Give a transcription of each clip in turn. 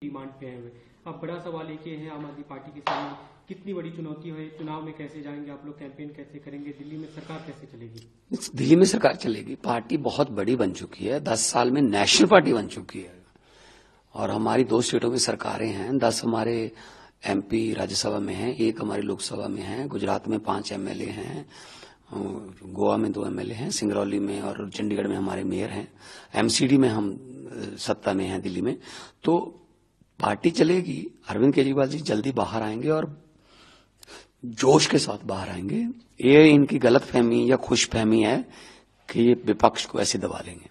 Demand पे हैं। अब बड़ा सवाल एक ये है आम आदमी पार्टी के सामने, कितनी बड़ी चुनौती है, चुनाव में कैसे जाएंगे आप लोग, कैंपेन कैसे करेंगे, दिल्ली में सरकार कैसे चलेगी? दिल्ली में सरकार चलेगी। पार्टी बहुत बड़ी बन चुकी है, 10 साल में नेशनल पार्टी बन चुकी है और हमारी 2 स्टेटों में सरकारें हैं। 10 हमारे एमपी राज्यसभा में हैं, 1 हमारी लोकसभा में है, गुजरात में 5 एमएलए हैं, गोवा में 2 एमएलए हैं, सिंगरौली में और चंडीगढ़ में हमारे मेयर हैं, एमसीडी में हम सत्ता में हैं दिल्ली में। तो पार्टी चलेगी। अरविंद केजरीवाल जी जल्दी बाहर आएंगे और जोश के साथ बाहर आएंगे। ये इनकी गलतफहमी या खुशफहमी है कि ये विपक्ष को ऐसे दबा लेंगे।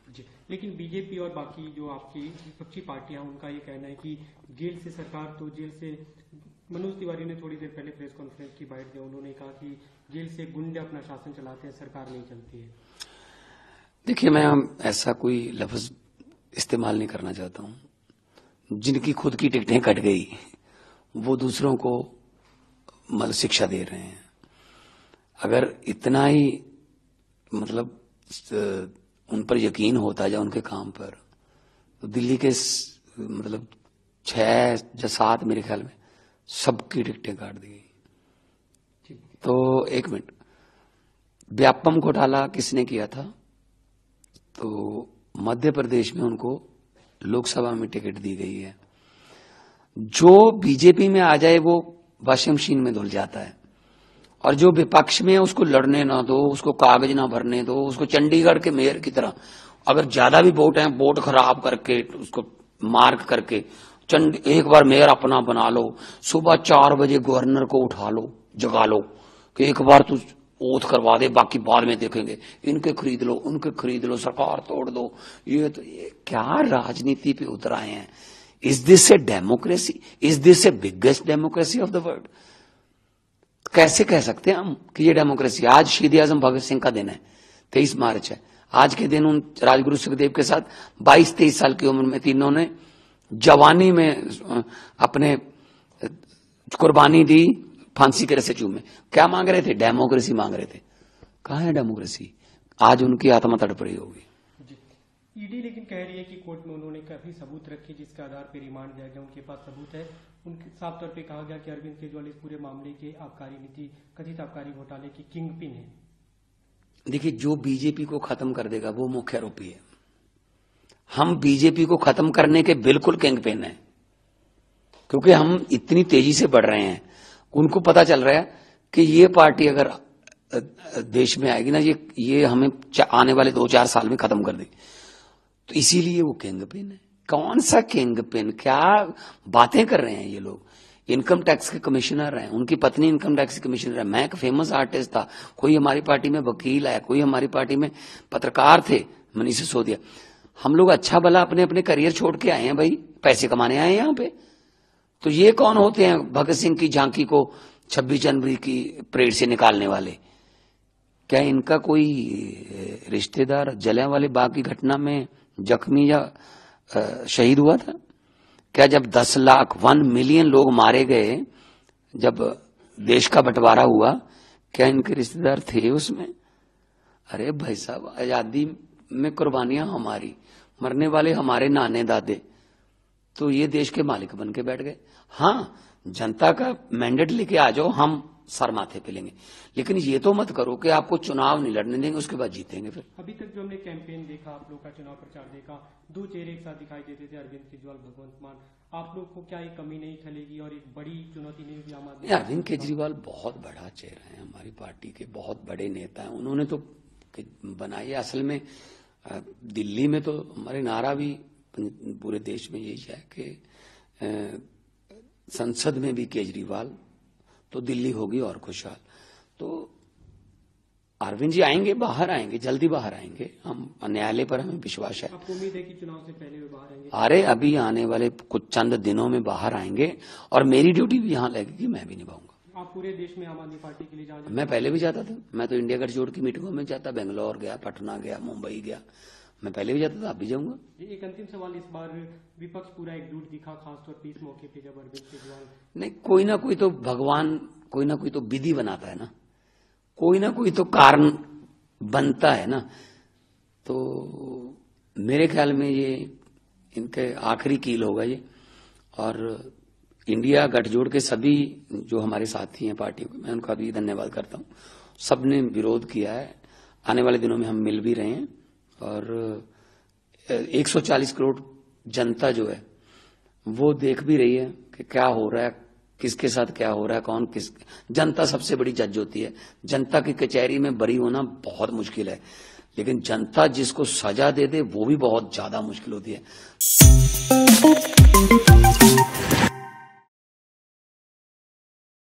लेकिन बीजेपी और बाकी जो आपकी विपक्षी पार्टियां, उनका ये कहना है कि जेल से सरकार, तो जेल से मनोज तिवारी ने थोड़ी देर पहले प्रेस कॉन्फ्रेंस की बाइट दी, उन्होंने कहा कि जेल से गुंडे अपना शासन चलाते हैं, सरकार नहीं चलती है। देखिए, मैं ऐसा कोई लफ्ज इस्तेमाल नहीं करना चाहता हूं। जिनकी खुद की टिकटें कट गई वो दूसरों को मतलब शिक्षा दे रहे हैं। अगर इतना ही मतलब उन पर यकीन होता या उनके काम पर, तो दिल्ली के मतलब 6 या 7 मेरे ख्याल में सबकी टिकटें काट दी गई। तो 1 मिनट, व्यापम घोटाला किसने किया था? तो मध्य प्रदेश में उनको लोकसभा में टिकट दी गई है। जो बीजेपी में आ जाए वो वॉशिंग मशीन में धुल जाता है, और जो विपक्ष में है उसको लड़ने ना दो, उसको कागज ना भरने दो, उसको चंडीगढ़ के मेयर की तरह अगर ज्यादा भी वोट है, वोट खराब करके उसको मार्क करके एक बार मेयर अपना बना लो। सुबह 4 बजे गवर्नर को उठा लो, जगा लो कि एक बार तू ओथ करवा दे, बाकी बाद में देखेंगे, इनके खरीद लो, उनके खरीद लो, सरकार तोड़ दो। ये क्या राजनीति पे उतर आए हैं? Is this a democracy? Is this A biggest democracy of the world? कैसे कह सकते हैं हम कि ये डेमोक्रेसी? आज शहीद आजम भगत सिंह का दिन है, 23 मार्च है। आज के दिन उन राजगुरु सुखदेव के साथ 22-23 साल की उम्र में तीनों ने जवानी में अपने कुर्बानी दी, फांसी के रस्से चूमे। क्या मांग रहे थे? डेमोक्रेसी मांग रहे थे। कहाँ है डेमोक्रेसी? आज उनकी आत्मा तड़प रही होगी। ईडी लेकिन कह रही है कि कोर्ट में उन्होंने काफी सबूत रखे जिसके आधार पर रिमांड दिया गया, उनके पास सबूत है। उनके साफ तौर पे कहा गया कि अरविंद केजरीवाल इस पूरे मामले के आबकारी नीति, कथित आबकारी घोटाले की किंग पिन है। देखिए, जो बीजेपी को खत्म कर देगा वो मुख्य आरोपी है। हम बीजेपी को खत्म करने के बिल्कुल किंग पिन है, क्योंकि हम इतनी तेजी से बढ़ रहे हैं। उनको पता चल रहा है कि ये पार्टी अगर देश में आएगी ना, ये हमें आने वाले 2-4 साल में खत्म कर देगी। तो इसीलिए वो किंग पिन है। कौन सा किंग पिन? क्या बातें कर रहे हैं ये लोग? इनकम टैक्स के कमिश्नर हैं, उनकी पत्नी इनकम टैक्स की कमिश्नर है। मैं एक फेमस आर्टिस्ट था, कोई हमारी पार्टी में वकील है, कोई हमारी पार्टी में पत्रकार थे, मनीष सिसोदिया। हम लोग अच्छा भला अपने अपने करियर छोड़ के आए हैं भाई, पैसे कमाने आए हैं यहाँ पे। तो ये कौन होते हैं भगत सिंह की झांकी को 26 जनवरी की परेड से निकालने वाले? क्या इनका कोई रिश्तेदार जलियांवाले बाग की घटना में जख्मी या शहीद हुआ था? क्या जब 10 लाख 1 मिलियन लोग मारे गए, जब देश का बंटवारा हुआ, क्या इनके रिश्तेदार थे उसमें? अरे भाई साहब, आजादी में कुर्बानियां हमारी, मरने वाले हमारे नाने दादे, तो ये देश के मालिक बन के बैठ गए। हाँ, जनता का मैंडेट लेके आ जाओ, हम सर माथे पे लेंगे, लेकिन ये तो मत करो कि आपको चुनाव नहीं लड़ने देंगे, उसके बाद जीतेंगे। फिर अभी तक जो हमने कैंपेन देखा, आप लोग का चुनाव प्रचार देखा, 2 चेहरे एक साथ दिखाई देते थे, अरविंद केजरीवाल, भगवंत मान। आप लोग को क्या एक कमी नहीं खलेगी और एक बड़ी चुनौती नहीं होगी आम आदमी? अरविंद केजरीवाल बहुत बड़ा चेहरा है, हमारी पार्टी के बहुत बड़े नेता हैं। उन्होंने तो बनाई है। असल में दिल्ली में तो हमारे नारा भी पूरे देश में यही है कि संसद में भी केजरीवाल, तो दिल्ली होगी और खुशहाल। तो अरविंद जी आएंगे, बाहर आएंगे, जल्दी बाहर आएंगे। हम न्यायालय पर हमें विश्वास है। आपको उम्मीद है कि चुनाव से पहले वे बाहर आएंगे? अरे अभी आने वाले कुछ चंद दिनों में बाहर आएंगे और मेरी ड्यूटी भी यहाँ लगेगी, मैं भी निभाऊंगा। आप पूरे देश में आम आदमी पार्टी के लिए जाना? मैं पहले भी जाता था। मैं तो इंडिया गठजोड़ की मीटिंगों में जाता, बेंगलोर गया, पटना गया, मुंबई गया, मैं पहले भी जाता था, अब भी जाऊंगा। एक अंतिम सवाल, इस बार विपक्ष पूरा एकजुट दिखा, खासतौर पर इस मौके पे जब अरविंद केजरीवाल। नहीं, कोई ना कोई तो भगवान, कोई ना कोई तो विधि बनाता है ना, कोई ना कोई तो कारण बनता है ना। तो मेरे ख्याल में ये इनके आखिरी कील होगा ये, और इंडिया गठजोड़ के सभी जो हमारे साथी हैं पार्टियों के, मैं उनका भी धन्यवाद करता हूं। सबने विरोध किया है। आने वाले दिनों में हम मिल भी रहे हैं और 140 करोड़ जनता जो है वो देख भी रही है कि क्या हो रहा है, किसके साथ क्या हो रहा है, कौन किस। जनता सबसे बड़ी जज होती है। जनता की कचहरी में बरी होना बहुत मुश्किल है, लेकिन जनता जिसको सजा दे दे वो भी बहुत ज्यादा मुश्किल होती है।